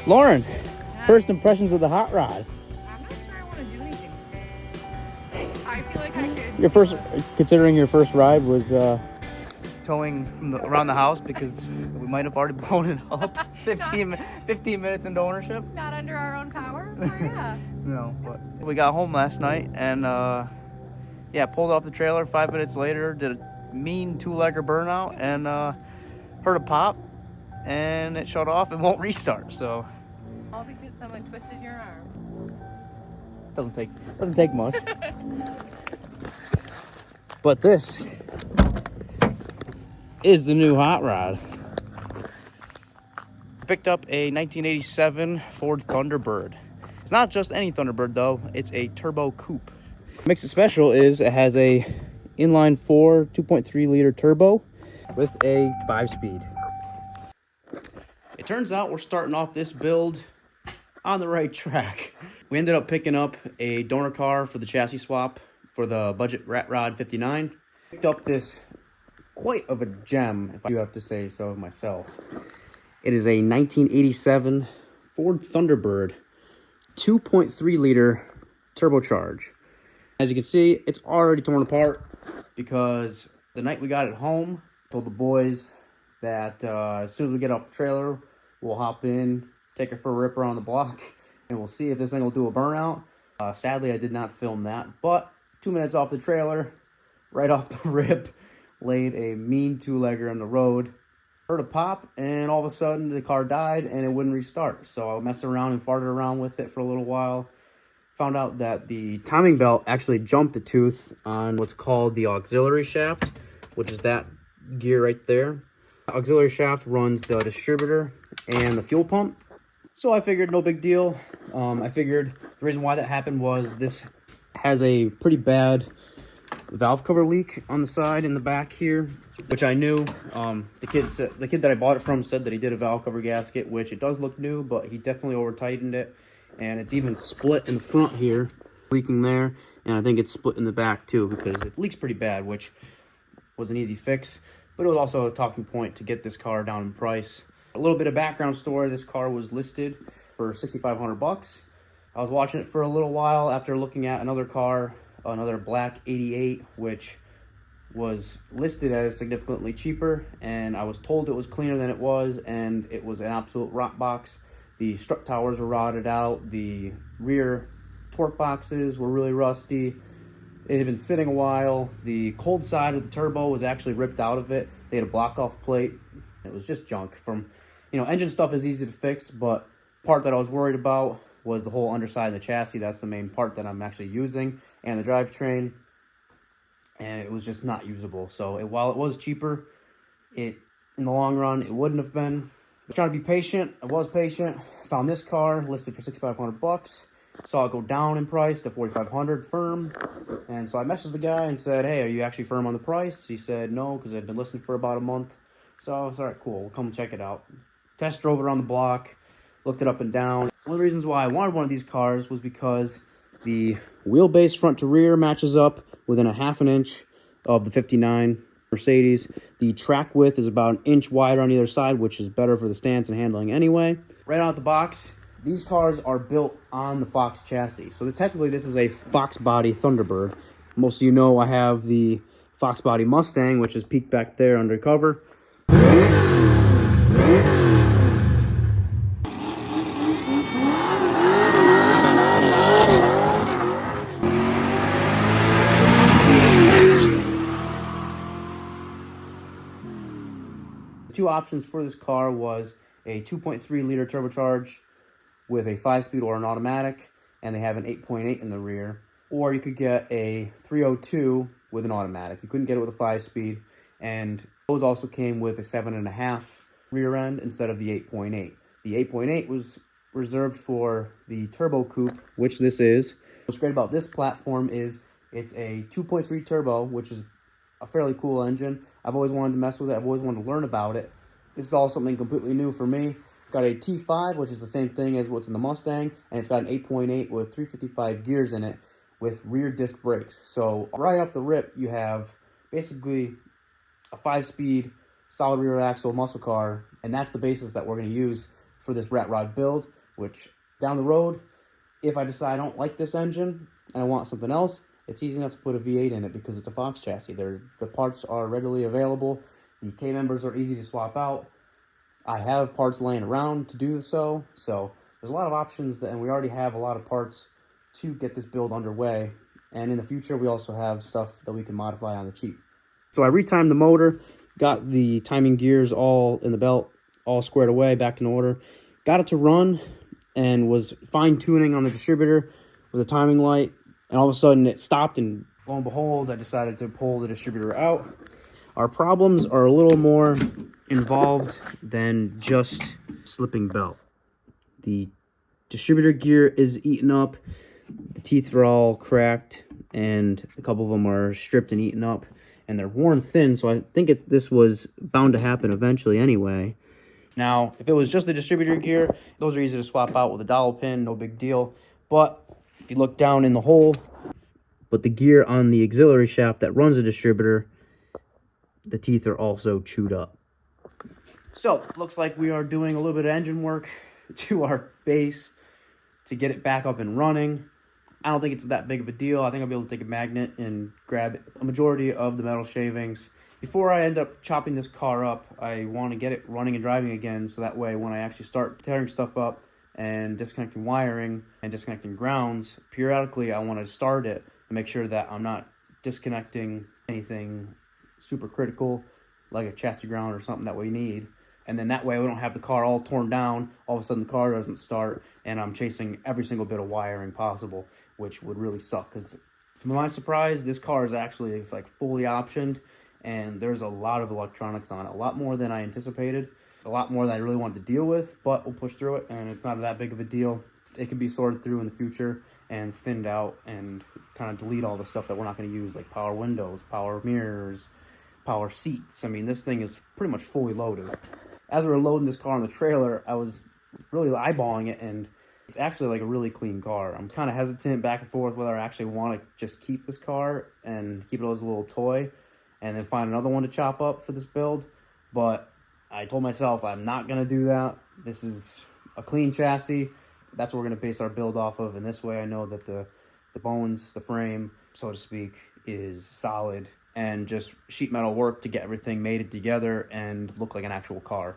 Lauren, first impressions of the hot rod. I'm not sure I want to do anything with this. I feel like I could. Your first, considering your first ride was towing from around the house because we might have already blown it up 15 minutes into ownership. Not under our own power? Oh, yeah. No, but we got home last night and yeah, pulled off the trailer. 5 minutes later, did a mean two-legger burnout and heard a pop, and it shut off and won't restart. So All because someone twisted your arm. doesn't take much. But this is the new hot rod. Picked up a 1987 Ford Thunderbird. It's not just any Thunderbird though, it's a turbo coupe. What makes it special is it has a inline 4 2.3 liter turbo with a 5-speed. It turns out we're starting off this build on the right track. We ended up picking up a donor car for the chassis swap for the budget Ratrod 59. Picked up this quite of a gem, if I do have to say so myself. It is a 1987 Ford Thunderbird 2.3 liter turbocharge. As you can see, it's already torn apart because the night we got it home, I told the boys that as soon as we get off the trailer, we'll hop in, take it for a rip around the block, and we'll see if this thing will do a burnout. Sadly, I did not film that, but 2 minutes off the trailer, right off the rip, laid a mean two-legger on the road. Heard a pop, and all of a sudden the car died and it wouldn't restart. So I messed around and farted around with it for a little while. Found out that the timing belt actually jumped a tooth on what's called the auxiliary shaft, which is that gear right there. The auxiliary shaft runs the distributor and the fuel pump. So I figured no big deal. I figured the reason why that happened was this has a pretty bad valve cover leak on the side in the back here, which I knew. The kid that I bought it from said that he did a valve cover gasket, which it does look new, but he definitely over tightened it, and it's even split in the front here, leaking there, and I think it's split in the back too because it leaks pretty bad, which was an easy fix, but it was also a talking point to get this car down in price. A little bit of background story: this car was listed for $6,500. I was watching it for a little while after looking at another car, another black 88, which was listed as significantly cheaper, and I was told it was cleaner than it was, and it was an absolute rot box. The strut towers were rotted out, the rear torque boxes were really rusty. It had been sitting a while. The cold side of the turbo was actually ripped out of it. They had a block off plate. It was just junk. From, engine stuff is easy to fix, but part that I was worried about was the whole underside of the chassis. That's the main part that I'm actually using, and the drivetrain, and it was just not usable. So while it was cheaper, in the long run, it wouldn't have been. But trying to be patient, I was patient. Found this car listed for $6,500. Saw it go down in price to $4,500 firm, and so I messaged the guy and said, "Hey, are you actually firm on the price?" He said no, because it had been listed for about a month. So I was all right, cool, we'll come check it out. Test drove around the block, looked it up and down. One of the reasons why I wanted one of these cars was because the wheelbase front to rear matches up within a half an inch of the 59 Mercedes. The track width is about an inch wider on either side, which is better for the stance and handling anyway. Right out the box, these cars are built on the Fox chassis. So this is a Foxbody Thunderbird. Most of you know I have the Foxbody Mustang, which is peeked back there under cover. Two options for this car was a 2.3 liter turbocharged with a 5-speed or an automatic, and they have an 8.8 in the rear, or you could get a 302 with an automatic. You couldn't get it with a 5-speed, and those also came with a 7.5 rear end instead of the 8.8. The 8.8 was reserved for the turbo coupe, which this is. What's great about this platform is it's a 2.3 turbo, which is a fairly cool engine. I've always wanted to mess with it. I've always wanted to learn about it. This is all something completely new for me. It's got a T5, which is the same thing as what's in the Mustang, and it's got an 8.8 with 355 gears in it with rear disc brakes. So right off the rip, you have basically a 5-speed solid rear axle muscle car, and that's the basis that we're going to use for this Ratrod build, which down the road, if I decide I don't like this engine and I want something else, it's easy enough to put a V8 in it because it's a Fox chassis. The parts are readily available. The K-members are easy to swap out. I have parts laying around to do so there's a lot of options, and we already have a lot of parts to get this build underway. And in the future, we also have stuff that we can modify on the cheap. So I retimed the motor, got the timing gears all in the belt, all squared away, back in order. Got it to run and was fine-tuning on the distributor with a timing light. And all of a sudden it stopped, and lo and behold, I decided to pull the distributor out. Our problems are a little more involved than just slipping belt. The distributor gear is eaten up, the teeth are all cracked, and a couple of them are stripped and eaten up, and they're worn thin, so I think this was bound to happen eventually anyway. Now, if it was just the distributor gear, those are easy to swap out with a dowel pin, no big deal. But if you look down in the hole, but the gear on the auxiliary shaft that runs the distributor, the teeth are also chewed up. So, looks like we are doing a little bit of engine work to our base to get it back up and running. I don't think it's that big of a deal. I think I'll be able to take a magnet and grab a majority of the metal shavings. Before I end up chopping this car up, I want to get it running and driving again, so that way when I actually start tearing stuff up and disconnecting wiring and disconnecting grounds, periodically I want to start it and make sure that I'm not disconnecting anything super critical like a chassis ground or something that we need. And then that way we don't have the car all torn down, all of a sudden the car doesn't start, and I'm chasing every single bit of wiring possible, which would really suck. Because to my surprise, this car is actually like fully optioned, and there's a lot of electronics on it, a lot more than I anticipated, a lot more than I really wanted to deal with, but we'll push through it, and it's not that big of a deal. It can be sorted through in the future and thinned out and kind of delete all the stuff that we're not going to use, like power windows, power mirrors, power seats. I mean, this thing is pretty much fully loaded. As we were loading this car on the trailer, I was really eyeballing it, and it's actually like a really clean car. I'm kind of hesitant back and forth whether I actually want to just keep this car and keep it as a little toy and then find another one to chop up for this build. But I told myself I'm not going to do that. This is a clean chassis. That's what we're going to base our build off of. And this way I know that the bones, the frame, so to speak, is solid, and just sheet metal work to get everything mated together and look like an actual car.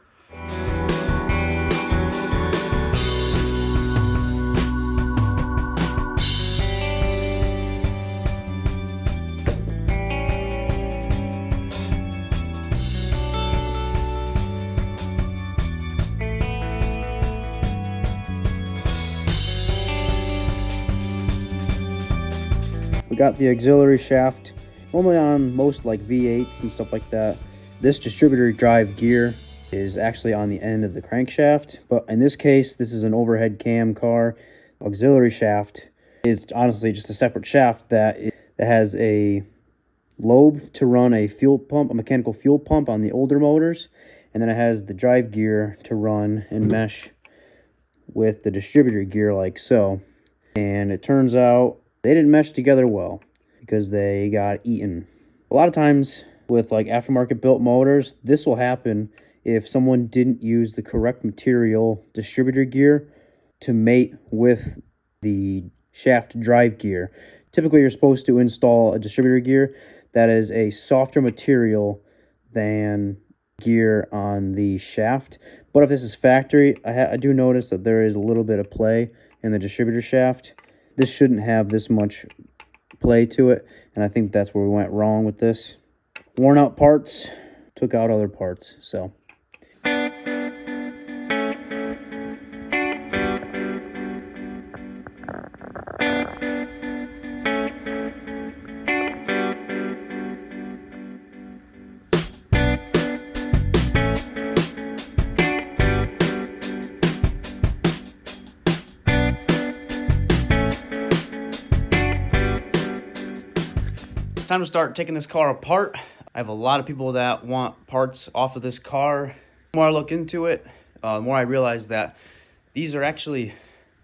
We got the auxiliary shaft. Normally on most like V8s and stuff like that, this distributor drive gear is actually on the end of the crankshaft, but in this case, this is an overhead cam car. Auxiliary shaft is honestly just a separate shaft that has a lobe to run a fuel pump, a mechanical fuel pump on the older motors, and then it has the drive gear to run and mesh with the distributor gear like so. And it turns out they didn't mesh together well because they got eaten. A lot of times with like aftermarket built motors, this will happen if someone didn't use the correct material distributor gear to mate with the shaft drive gear. Typically, you're supposed to install a distributor gear that is a softer material than gear on the shaft. But if this is factory, I do notice that there is a little bit of play in the distributor shaft. This shouldn't have this much play to it, and I think that's where we went wrong with this. Worn out parts took out other parts, so. It's time to start taking this car apart. I have a lot of people that want parts off of this car. The more I look into it, the more I realize that these are actually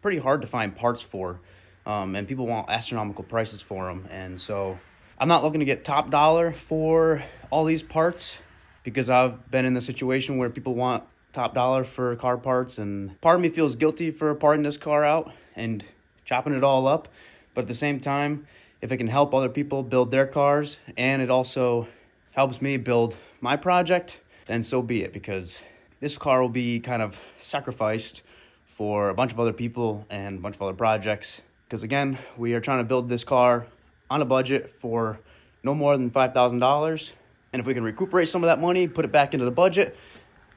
pretty hard to find parts for, and people want astronomical prices for them. And so I'm not looking to get top dollar for all these parts, because I've been in the situation where people want top dollar for car parts, and part of me feels guilty for parting this car out and chopping it all up. But at the same time, if it can help other people build their cars and it also helps me build my project, then so be it, because this car will be kind of sacrificed for a bunch of other people and a bunch of other projects. Because again, we are trying to build this car on a budget for no more than $5,000. And if we can recuperate some of that money, put it back into the budget,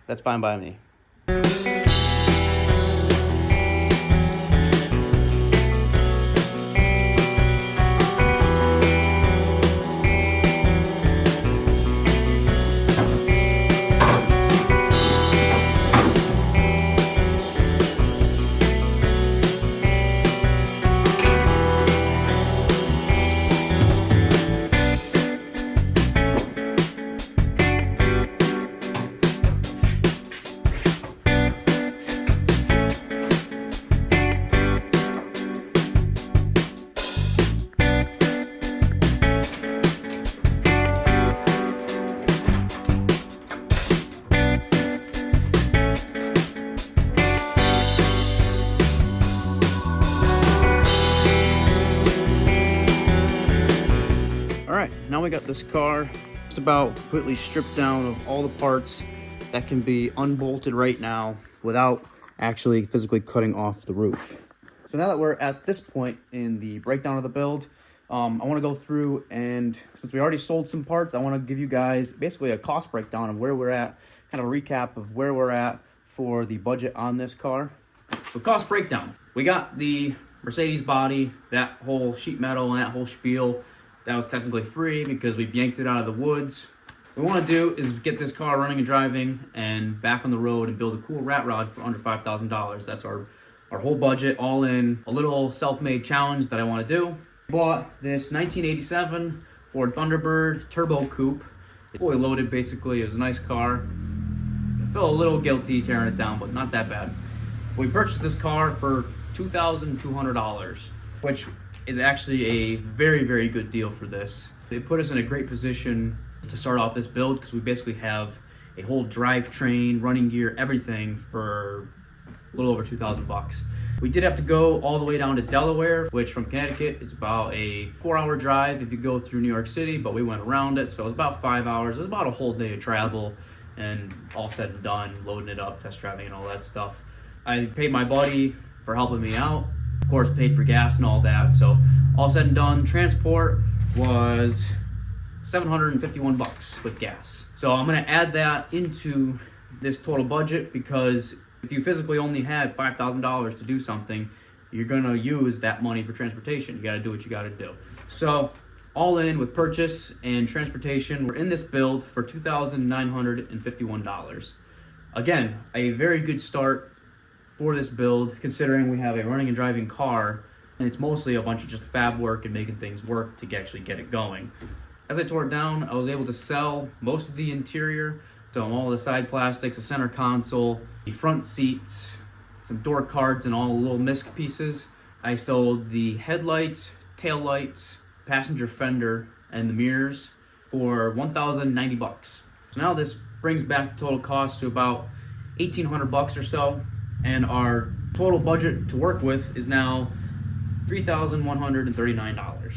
that's fine by me. Alright, now we got this car just about completely stripped down of all the parts that can be unbolted right now without actually physically cutting off the roof. So now that we're at this point in the breakdown of the build, I want to go through, and since we already sold some parts, I want to give you guys basically a cost breakdown of where we're at, kind of a recap of where we're at for the budget on this car. So cost breakdown, we got the Mercedes body, that whole sheet metal and that whole spiel. That was technically free because we yanked it out of the woods. What we want to do is get this car running and driving and back on the road and build a cool rat rod for under $5,000. That's our whole budget, all in a little self-made challenge that I want to do. Bought this 1987 Ford Thunderbird Turbo Coupe. It's fully loaded basically. It was a nice car. I feel a little guilty tearing it down, but not that bad. We purchased this car for $2,200, which is actually a very, very good deal for this. It put us in a great position to start off this build because we basically have a whole drivetrain, running gear, everything for a little over 2,000 bucks. We did have to go all the way down to Delaware, which from Connecticut, it's about a 4-hour drive if you go through New York City, but we went around it, so it was about 5 hours. It was about a whole day of travel, and all said and done, loading it up, test driving and all that stuff. I paid my buddy for helping me out. Of course, paid for gas and all that. So all said and done, transport was 751 bucks with gas. So I'm gonna add that into this total budget because if you physically only had $5,000 to do something, you're gonna use that money for transportation. You gotta do what you gotta do. So all in with purchase and transportation, we're in this build for $2,951. Again, a very good start for this build, considering we have a running and driving car, and it's mostly a bunch of just fab work and making things work to actually get it going. As I tore it down, I was able to sell most of the interior, so all the side plastics, the center console, the front seats, some door cards, and all the little misc pieces. I sold the headlights, tail lights, passenger fender, and the mirrors for 1,090 bucks. So now this brings back the total cost to about 1,800 bucks or so. And our total budget to work with is now $3,139.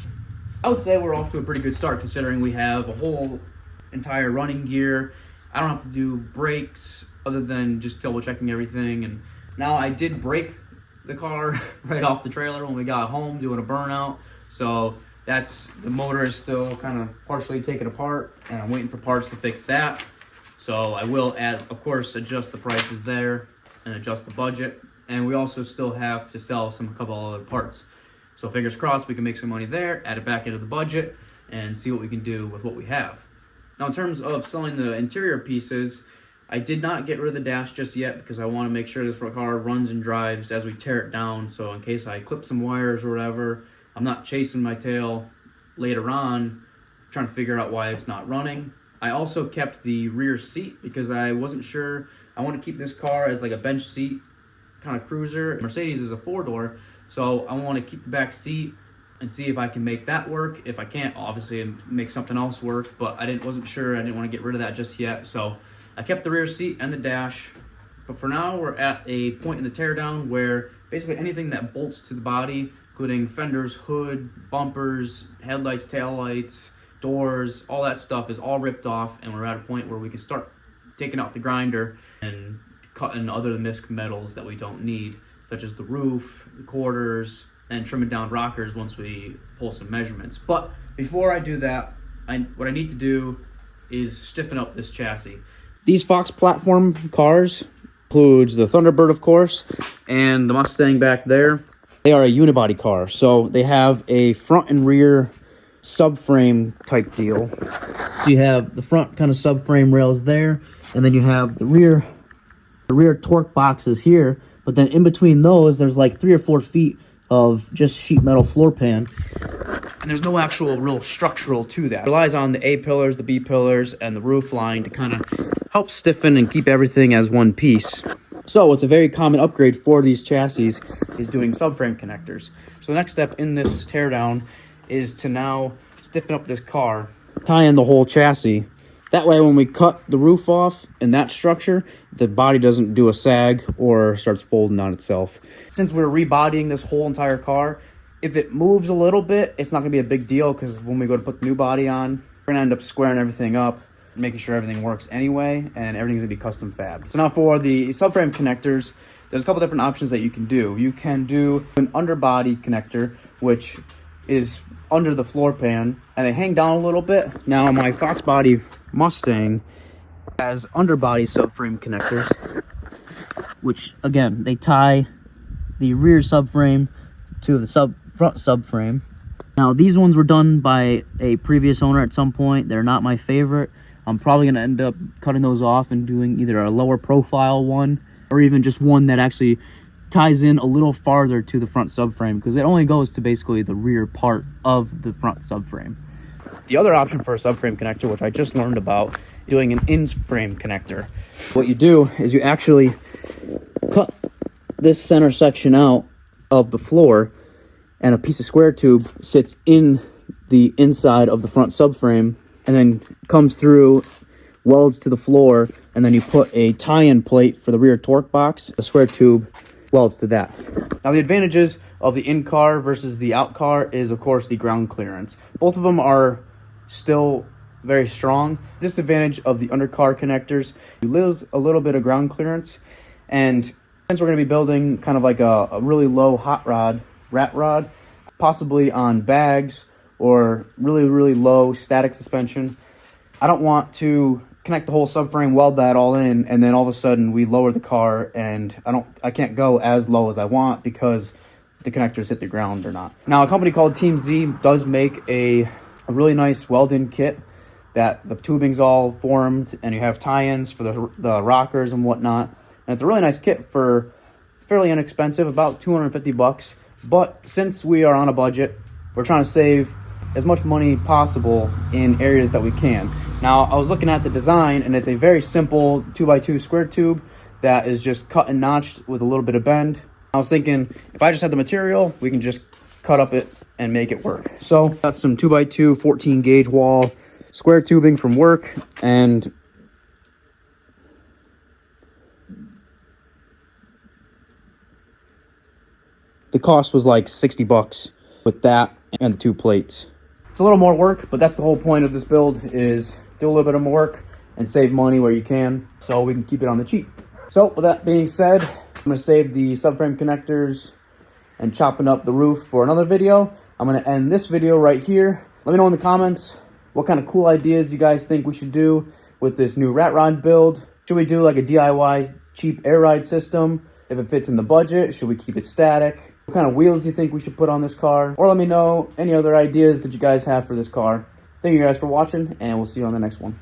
I would say we're off to a pretty good start considering we have a whole entire running gear. I don't have to do brakes other than just double checking everything. And now I did break the car right off the trailer when we got home doing a burnout. So the motor is still kind of partially taken apart and I'm waiting for parts to fix that. So I will of course, adjust the prices there and adjust the budget, and we also still have to sell a couple other parts. So fingers crossed we can make some money there, add it back into the budget, and see what we can do with what we have. Now in terms of selling the interior pieces, I did not get rid of the dash just yet because I want to make sure this car runs and drives as we tear it down, so in case I clip some wires or whatever, I'm not chasing my tail later on trying to figure out why it's not running. I also kept the rear seat because I wasn't sure. I want to keep this car as like a bench seat kind of cruiser. Mercedes is a 4-door, so I want to keep the back seat and see if I can make that work. If I can't, obviously make something else work, but wasn't sure. I didn't want to get rid of that just yet, so I kept the rear seat and the dash. But for now, we're at a point in the teardown where basically anything that bolts to the body, including fenders, hood, bumpers, headlights, taillights, doors, all that stuff is all ripped off, and we're at a point where we can start taking out the grinder and cutting other misc metals that we don't need, such as the roof, the quarters, and trimming down rockers once we pull some measurements. But before I do that, what I need to do is stiffen up this chassis. These Fox platform cars includes the Thunderbird, of course, and the Mustang back there. They are a unibody car, so they have a front and rear subframe type deal. So you have the front kind of subframe rails there, and then you have the rear torque boxes here. But then in between those, there's like 3 or 4 feet of just sheet metal floor pan, and there's no actual real structural to that. It relies on the A pillars, the B pillars, and the roof line to kind of help stiffen and keep everything as one piece. So it's a very common upgrade for these chassis is doing subframe connectors. So the next step in this teardown is to now stiffen up this car, tie in the whole chassis. That way when we cut the roof off in that structure, the body doesn't do a sag or starts folding on itself. Since we're rebodying this whole entire car, if it moves a little bit, it's not going to be a big deal, because when we go to put the new body on, we're going to end up squaring everything up, making sure everything works anyway, and everything's going to be custom fabbed. So now for the subframe connectors, there's a couple different options that you can do. You can do an underbody connector, which is under the floor pan, and they hang down a little bit. Now my Foxbody Mustang has underbody subframe connectors, which again, they tie the rear subframe to the front subframe. Now these ones were done by a previous owner at some point. They're not my favorite. I'm probably going to end up cutting those off and doing either a lower profile one, or even just one that actually ties in a little farther to the front subframe, because it only goes to basically the rear part of the front subframe. The other option for a subframe connector, which I just learned about, doing an in-frame connector. What you do is you actually cut this center section out of the floor, and a piece of square tube sits in the inside of the front subframe, and then comes through, welds to the floor, and then you put a tie-in plate for the rear torque box. The square tube welds to that. Now the advantages of the in-car versus the out-car is, of course, the ground clearance. Both of them are still very strong. Disadvantage of the undercar connectors, you lose a little bit of ground clearance, and since we're going to be building kind of like a really low hot rod, rat rod, possibly on bags or really low static suspension, I don't want to connect the whole subframe, weld that all in, and then all of a sudden we lower the car and I can't go as low as I want because the connectors hit the ground or not. Now a company called Team Z does make a really nice weld-in kit that the tubing's all formed, and you have tie-ins for the rockers and whatnot. And it's a really nice kit for fairly inexpensive, about 250 bucks. But since we are on a budget, we're trying to save as much money possible in areas that we can. Now, I was looking at the design, and it's a very simple 2x2 square tube that is just cut and notched with a little bit of bend. I was thinking, if I just had the material, we can just cut up it and make it work. So, got some 2x2 14 gauge wall square tubing from work, and the cost was like 60 bucks with that and the 2 plates. It's a little more work, but that's the whole point of this build, is do a little bit of more work and save money where you can, so we can keep it on the cheap. So with that being said, I'm going to save the subframe connectors and chopping up the roof for another video. I'm going to end this video right here. Let me know in the comments what kind of cool ideas you guys think we should do with this new Ratrod build. Should we do like a DIY cheap air ride system? If it fits in the budget, should we keep it static? What kind of wheels do you think we should put on this car? Or let me know any other ideas that you guys have for this car. Thank you guys for watching, and we'll see you on the next one.